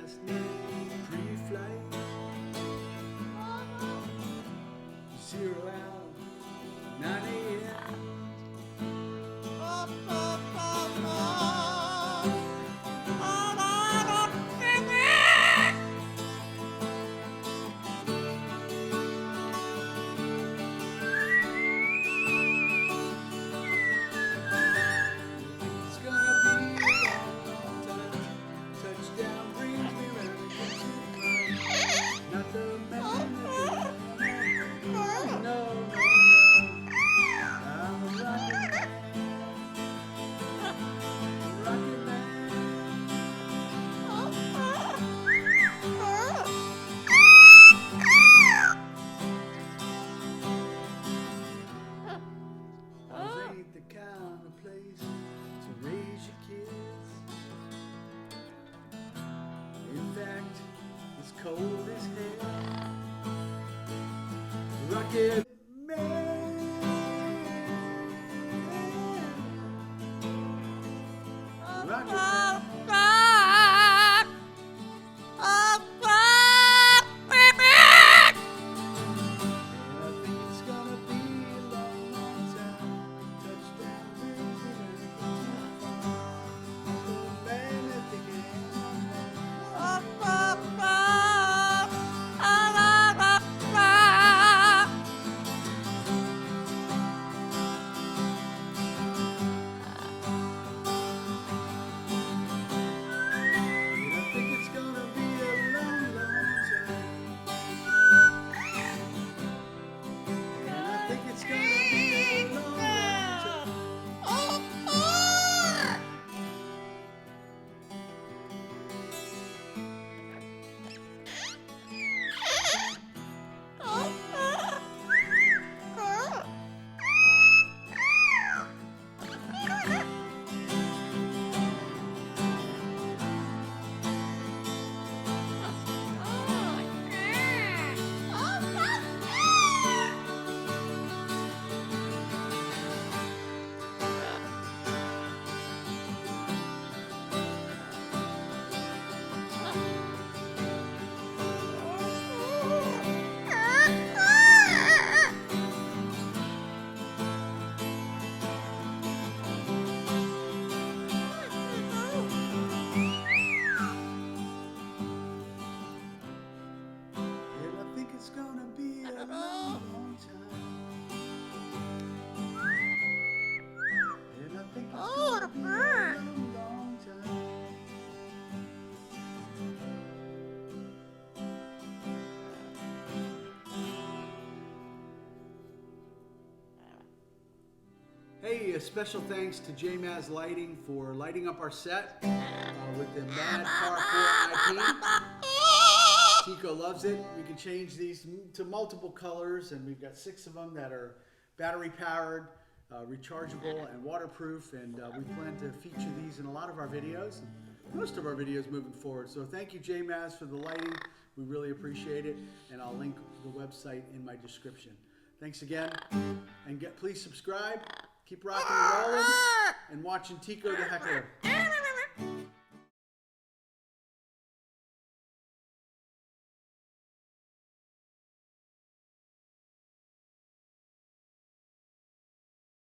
last night, pre-flight. 0 hour, 9 a.m. It's gonna be a long time. Touchdown brings me round again. Not the man. No, no, no. I'm a rocket man. Rocket man. Ours ain't the kind of place to raise your kids. In fact, it's cold as hell. Rocket man. Rocket man. And I think it's gonna be a long, long time. Touchdown brings me back. The man at the game. And I think it's gonna be a long, long time. And I think it's gonna be a long, long time. And I think it's gonna be a long, long time. And I think it's gonna be a long, long time. Hey, a special thanks to JMaz Lighting for lighting up our set with the Mad Par 4 IP. Tico loves it. We can change these to multiple colors, and we've got 6 of them that are battery powered, rechargeable, and waterproof. And we plan to feature these in a lot of our videos, most of our videos moving forward. So thank you, JMaz, for the lighting. We really appreciate it, and I'll link the website in my description. Thanks again, and please subscribe. Keep rocking and rolling, and watching Tico the Heckler.